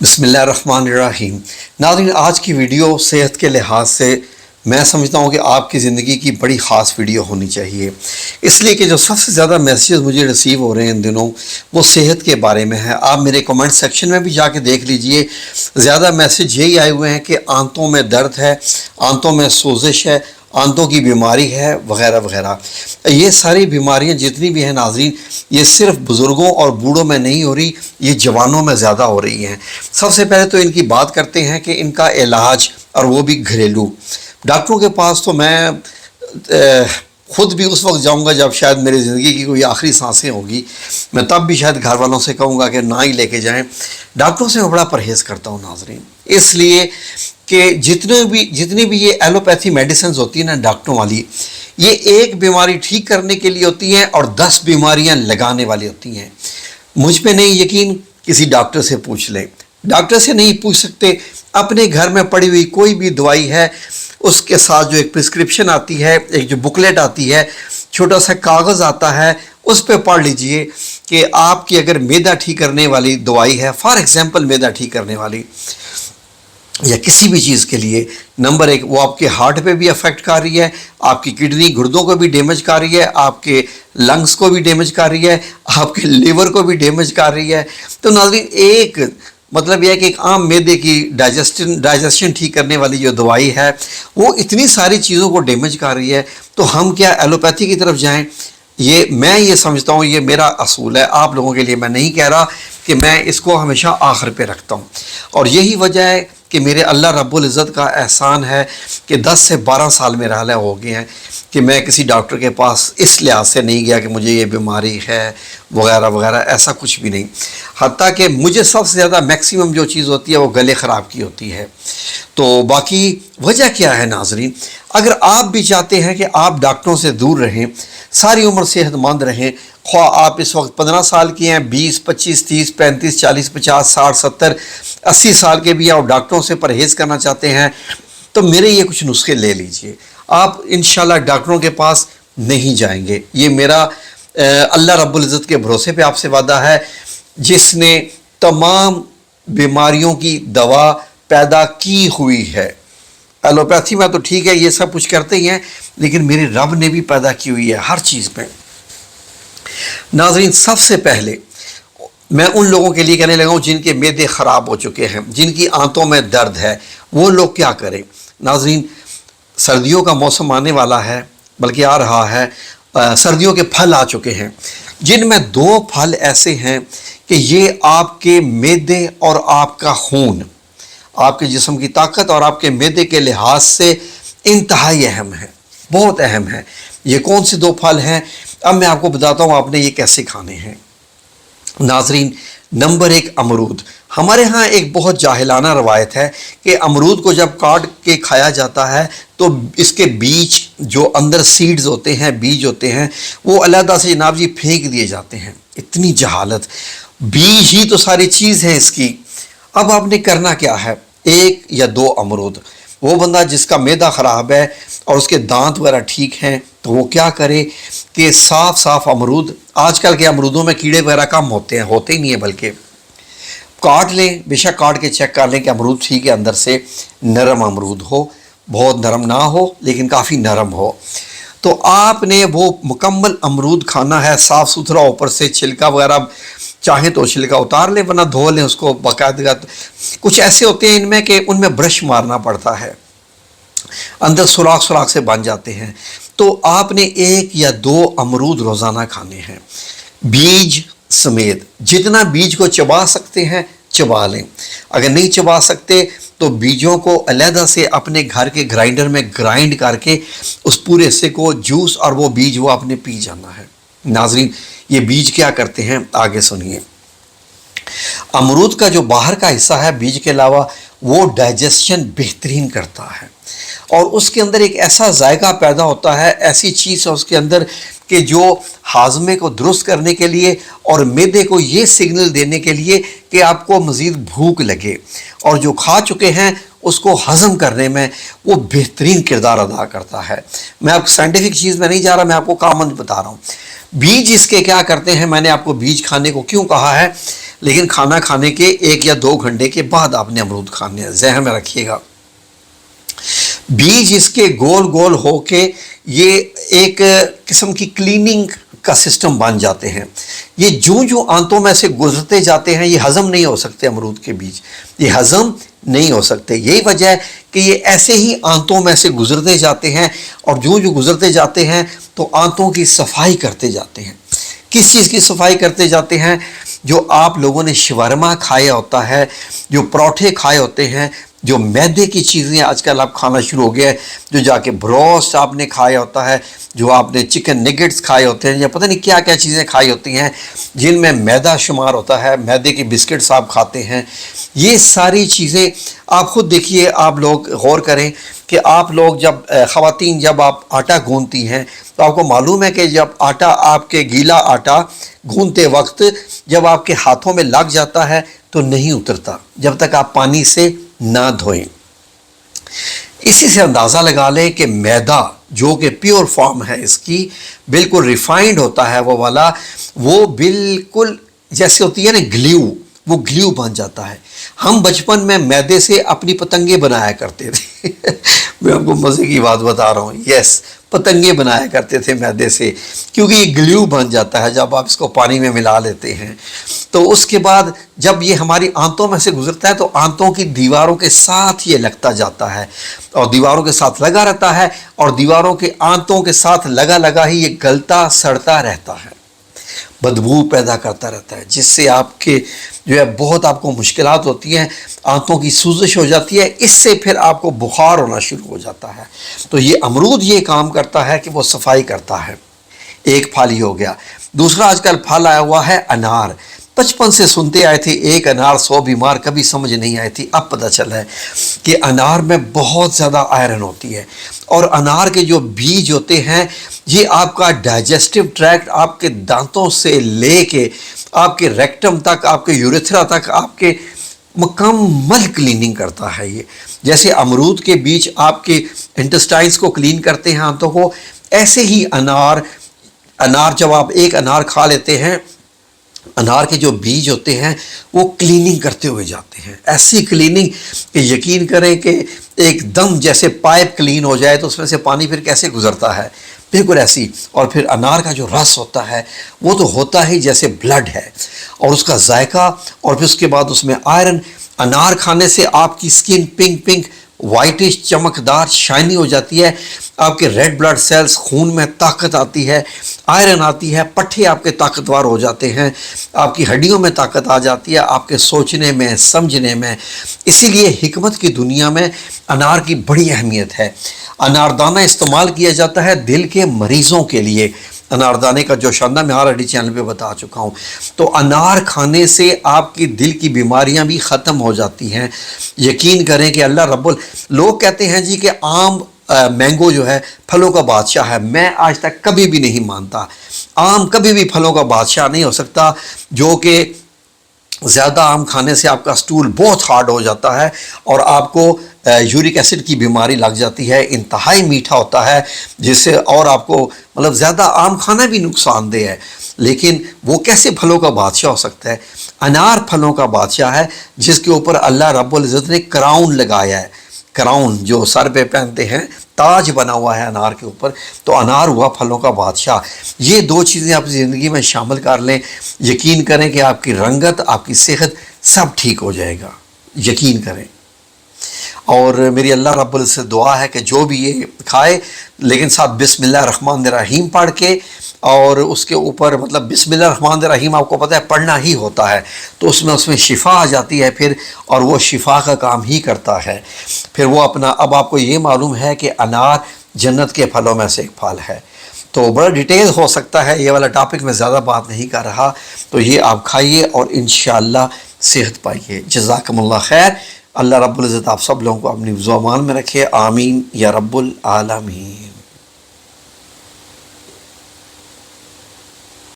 बिस्मिल्लाहिर्रहमानिर्रहीम। नाज़रीन, आज की वीडियो सेहत के लिहाज से मैं समझता हूँ कि आपकी ज़िंदगी की बड़ी ख़ास वीडियो होनी चाहिए, इसलिए कि जो सबसे ज़्यादा मैसेज मुझे रिसीव हो रहे हैं इन दिनों वो सेहत के बारे में है। आप मेरे कमेंट सेक्शन में भी जाके देख लीजिए, ज़्यादा मैसेज यही आए हुए हैं कि आंतों में दर्द है, आंतों में सोजिश है, आंतों की बीमारी है, वगैरह वगैरह। ये सारी बीमारियां जितनी भी हैं नाज़रीन, ये सिर्फ बुज़ुर्गों और बूढ़ों में नहीं हो रही, ये जवानों में ज़्यादा हो रही हैं। सबसे पहले तो इनकी बात करते हैं कि इनका इलाज, और वो भी घरेलू। डॉक्टरों के पास तो मैं ख़ुद भी उस वक्त जाऊंगा जब शायद मेरी ज़िंदगी की कोई आखिरी सांसें होगी। मैं तब भी शायद घर वालों से कहूँगा कि ना ही लेके जाएं। डॉक्टरों से मैं बड़ा परहेज़ करता हूँ नाज़रीन, इसलिए कि जितनी भी ये एलोपैथी मेडिसिन होती है ना डॉक्टरों वाली, ये एक बीमारी ठीक करने के लिए होती हैं और 10 बीमारियां लगाने वाली होती हैं। मुझ पे नहीं यकीन, किसी डॉक्टर से पूछ लें। डॉक्टर से नहीं पूछ सकते, अपने घर में पड़ी हुई कोई भी दवाई है उसके साथ जो एक प्रिस्क्रिप्शन आती है, एक जो बुकलेट आती है, छोटा सा कागज़ आता है, उस पर पढ़ लीजिए कि आपकी अगर मैदा ठीक करने वाली दवाई है, फॉर एग्ज़ाम्पल मैदा ठीक करने वाली या किसी भी चीज़ के लिए, नंबर 1 वो आपके हार्ट पे भी अफेक्ट कर रही है, आपकी किडनी गुर्दों को भी डैमेज कर रही है, आपके लंग्स को भी डैमेज कर रही है, आपके लीवर को भी डैमेज कर रही है। तो नाज़रीन, एक मतलब यह है कि एक आम मैदे की डाइजेशन ठीक करने वाली जो दवाई है वो इतनी सारी चीज़ों को डैमेज कर रही है, तो हम क्या एलोपैथी की तरफ जाएं? मैं ये समझता हूँ, ये मेरा असूल है, आप लोगों के लिए मैं नहीं कह रहा कि मैं इसको हमेशा आखिर पे रखता हूँ। और यही वजह है कि मेरे अल्लाह रब्बुल इज़्ज़त का एहसान है कि 10 से 12 साल मेरे हाल हो गए हैं कि मैं किसी डॉक्टर के पास इस लिहाज से नहीं गया कि मुझे ये बीमारी है वगैरह वगैरह, ऐसा कुछ भी नहीं। हत्ता कि मुझे सबसे ज़्यादा मैक्सिमम जो चीज़ होती है वो गले ख़राब की होती है। तो बाकी वजह क्या है नाज़रीन, अगर आप भी चाहते हैं कि आप डॉक्टरों से दूर रहें, सारी उम्र सेहतमंद रहें, ख्वाह आप इस वक्त 15 साल के हैं, 20, 25, 30, 35, 40, 50, 60, 70, 80 साल के भी, आप डॉक्टरों से परहेज़ करना चाहते हैं, तो मेरे ये कुछ नुस्खे ले लीजिए। आप इंशाल्लाह डॉक्टरों के पास नहीं जाएंगे। ये मेरा अल्लाह रब्बुल इज़्ज़त के भरोसे पे आपसे वादा है, जिसने तमाम बीमारियों की दवा पैदा की हुई है। एलोपैथी में तो ठीक है, ये सब कुछ करते ही हैं, लेकिन मेरे रब ने भी पैदा की हुई है हर चीज़ में। नाज़रीन, सबसे पहले मैं उन लोगों के लिए कहने लगा हूँ जिनके मैदे ख़राब हो चुके हैं, जिनकी आंतों में दर्द है, वो लोग क्या करें। नाज़रीन, सर्दियों का मौसम आने वाला है, बल्कि आ रहा है। सर्दियों के फल आ चुके हैं, जिनमें 2 फल ऐसे हैं कि ये आपके मैदे और आपका खून, आपके जिस्म की ताकत और आपके मैदे के लिहाज से इंतहाई अहम है, बहुत अहम है। ये कौन से 2 फल हैं, अब मैं आपको बताता हूँ आपने ये कैसे खाने हैं। नाज़रीन, नंबर 1 अमरूद। हमारे यहाँ एक बहुत जाहिलाना रवायत है कि अमरूद को जब काट के खाया जाता है तो इसके बीज, जो अंदर सीड्स होते हैं, बीज होते हैं, वो अलहदा से जनाब जी फेंक दिए जाते हैं। इतनी जहालत, बीज ही तो सारी चीज़ है इसकी। अब आपने करना क्या है, 1 या 2 अमरूद। वो बंदा जिसका मैदा ख़राब है और उसके दांत वगैरह ठीक हैं, तो वो क्या करे कि साफ़ साफ़ अमरूद, आजकल के अमरूदों में कीड़े वगैरह कम होते हैं, होते ही नहीं है, बल्कि काट लें, बेशक काट के चेक कर लें कि अमरूद ठीक है, अंदर से नरम अमरूद हो, बहुत नरम ना हो लेकिन काफ़ी नरम हो। तो आपने वो मुकम्मल अमरूद खाना है, साफ़ सुथरा, ऊपर से छिलका वगैरह चाहें तो छिलका उतार लें, वरना धो लें उसको बाकायदा। कुछ ऐसे होते हैं इनमें कि उनमें ब्रश मारना पड़ता है, अंदर सुराख सुराख से बन जाते हैं। तो आपने 1 या 2 अमरूद रोज़ाना खाने हैं, बीज समेत। जितना बीज को चबा सकते हैं चबा लें, अगर नहीं चबा सकते तो बीजों को अलहदा से अपने घर के ग्राइंडर में ग्राइंड करके उस पूरे हिस्से को जूस और वो बीज वो आपने पी जाना है। नाज़रीन, ये बीज क्या करते हैं आगे सुनिए। अमरूद का जो बाहर का हिस्सा है बीज के अलावा, वो डाइजेशन बेहतरीन करता है और उसके अंदर एक ऐसा जायका पैदा होता है, ऐसी चीज़ है उसके अंदर कि जो हाजमे को दुरुस्त करने के लिए और मैदे को ये सिग्नल देने के लिए कि आपको मज़ीद भूख लगे, और जो खा चुके हैं उसको हज़म करने में वो बेहतरीन किरदार अदा करता है। मैं आपको साइंटिफिक चीज़ में नहीं जा रहा, मैं आपको कॉमन बता रहा हूँ। बीज इसके क्या करते हैं, मैंने आपको बीज खाने को क्यों कहा है, لیکن کھانا کھانے کے 1 یا 2 گھنٹے کے بعد آپ نے امرود کھانے ہیں، ذہن میں رکھیے گا۔ بیج اس کے گول گول ہو کے یہ ایک قسم کی کلیننگ کا سسٹم بن جاتے ہیں، یہ جو آنتوں میں سے گزرتے جاتے ہیں یہ ہضم نہیں ہو سکتے، امرود کے بیج یہ ہضم نہیں ہو سکتے، یہی وجہ ہے کہ یہ ایسے ہی آنتوں میں سے گزرتے جاتے ہیں، اور جو گزرتے جاتے ہیں تو آنتوں کی صفائی کرتے جاتے ہیں۔ کس چیز کی صفائی کرتے جاتے ہیں؟ جو آپ لوگوں نے شورما کھایا ہوتا ہے، جو پروٹھے کھائے ہوتے ہیں، جو میدے کی چیزیں آج کل آپ کھانا شروع ہو گیا ہے، جو جا کے بروسٹ آپ نے کھایا ہوتا ہے، جو آپ نے چکن نگٹس کھائے ہوتے ہیں، یا پتہ نہیں کیا کیا چیزیں کھائی ہوتی ہیں جن میں میدا شمار ہوتا ہے، میدے کی بسکٹس آپ کھاتے ہیں، یہ ساری چیزیں آپ خود دیکھیے، آپ لوگ غور کریں کہ آپ لوگ جب خواتین جب آپ آٹا گوندتی ہیں تو آپ کو معلوم ہے کہ جب آٹا آپ کے گیلا آٹا گوندتے وقت جب آپ کے ہاتھوں میں لگ جاتا ہے تو نہیں اترتا جب تک آپ پانی سے نہ دھوئیں۔ اسی سے اندازہ لگا لیں کہ میدا جو کہ پیور فارم ہے اس کی، بالکل ریفائنڈ ہوتا ہے وہ والا، وہ بالکل جیسے ہوتی ہے نا گلیو، وہ گلیو بن جاتا ہے۔ ہم بچپن میں میدے سے اپنی پتنگیں بنایا کرتے تھے میں آپ کو مزے کی بات بتا رہا ہوں، یس پتنگیں بنایا کرتے تھے میدے سے، کیونکہ یہ گلیو بن جاتا ہے جب آپ اس کو پانی میں ملا لیتے ہیں۔ تو اس کے بعد جب یہ ہماری آنتوں میں سے گزرتا ہے تو آنتوں کی دیواروں کے ساتھ یہ لگتا جاتا ہے، اور دیواروں کے ساتھ لگا رہتا ہے، اور دیواروں کے آنتوں کے ساتھ لگا ہی یہ گلتا سڑتا رہتا ہے، بدبو پیدا کرتا رہتا ہے، جس سے آپ کے جو ہے بہت آپ کو مشکلات ہوتی ہیں، آنتوں کی سوزش ہو جاتی ہے، اس سے پھر آپ کو بخار ہونا شروع ہو جاتا ہے۔ تو یہ امرود یہ کام کرتا ہے کہ وہ صفائی کرتا ہے۔ ایک پھل ہی ہو گیا۔ دوسرا آج کل پھل آیا ہوا ہے انار، بچپن سے سنتے آئے تھے 1 انار 100 بیمار، کبھی سمجھ نہیں آئی تھی، اب پتہ چلا ہے کہ انار میں بہت زیادہ آئرن ہوتی ہے، اور انار کے جو بیج ہوتے ہیں یہ آپ کا ڈائجسٹو ٹریکٹ، آپ کے دانتوں سے لے کے آپ کے ریکٹم تک، آپ کے یوریتھرا تک، آپ کے مکمل کلیننگ کرتا ہے۔ یہ جیسے امرود کے بیج آپ کے انٹسٹائنس کو کلین کرتے ہیں، آنتوں کو، ایسے ہی انار جب آپ 1 انار کھا لیتے ہیں، انار کے جو بیج ہوتے ہیں وہ کلیننگ کرتے ہوئے جاتے ہیں، ایسی کلیننگ کہ یقین کریں کہ ایک دم جیسے پائپ کلین ہو جائے تو اس میں سے پانی پھر کیسے گزرتا ہے، بالکل ایسی۔ اور پھر انار کا جو رس ہوتا ہے وہ تو ہوتا ہی جیسے بلڈ ہے، اور اس کا ذائقہ، اور پھر اس کے بعد اس میں آئرن۔ انار کھانے سے آپ کی سکن پنک وائٹش چمکدار شائنی ہو جاتی ہے، آپ کے ریڈ بلڈ سیلز، خون میں طاقت آتی ہے، آئرن آتی ہے، پٹھے آپ کے طاقتور ہو جاتے ہیں، آپ کی ہڈیوں میں طاقت آ جاتی ہے، آپ کے سوچنے میں، سمجھنے میں۔ اسی لیے حکمت کی دنیا میں انار کی بڑی اہمیت ہے۔ اناردانہ استعمال کیا جاتا ہے دل کے مریضوں کے لیے، اناردانے کا جو شاندار میں آلریڈی چینل پہ بتا چکا ہوں۔ تو انار کھانے سے آپ کی دل کی بیماریاں بھی ختم ہو جاتی ہیں۔ یقین کریں کہ اللہ رب لوگ کہتے ہیں جی کہ آم مینگو جو ہے پھلوں کا بادشاہ ہے، میں آج تک کبھی بھی نہیں مانتا۔ آم کبھی بھی پھلوں کا بادشاہ نہیں ہو سکتا، جو کہ زیادہ آم کھانے سے آپ کا سٹول بہت ہارڈ ہو جاتا ہے، اور آپ کو یورک ایسڈ کی بیماری لگ جاتی ہے، انتہائی میٹھا ہوتا ہے، جس سے اور آپ کو مطلب زیادہ آم کھانا بھی نقصان دہ ہے۔ لیکن وہ کیسے پھلوں کا بادشاہ ہو سکتا ہے؟ انار پھلوں کا بادشاہ ہے، جس کے اوپر اللہ رب العزت نے کراؤن لگایا ہے، کراؤن جو سر پہ پہنتے ہیں، تاج بنا ہوا ہے انار کے اوپر، تو انار ہوا پھلوں کا بادشاہ۔ یہ 2 چیزیں آپ زندگی میں شامل کر لیں، یقین کریں کہ آپ کی رنگت، آپ کی صحت سب ٹھیک ہو جائے گا، یقین کریں۔ اور میری اللہ رب العزت سے دعا ہے کہ جو بھی یہ کھائے، لیکن ساتھ بسم اللہ الرحمن الرحیم پڑھ کے، اور اس کے اوپر مطلب بسم اللہ الرحمن الرحیم آپ کو پتہ ہے پڑھنا ہی ہوتا ہے، تو اس میں شفا آ جاتی ہے پھر، اور وہ شفا کا کام ہی کرتا ہے۔ پھر وہ اپنا، اب آپ کو یہ معلوم ہے کہ انار جنت کے پھلوں میں سے ایک پھل ہے۔ تو بڑا ڈیٹیل ہو سکتا ہے یہ والا ٹاپک، میں زیادہ بات نہیں کر رہا، تو یہ آپ کھائیے اور انشاءاللہ صحت پائیے۔ جزاکم اللہ خیر۔ اللہ رب العزت آپ سب لوگوں کو اپنی حفظ و امان میں رکھے، آمین یا رب العالمین۔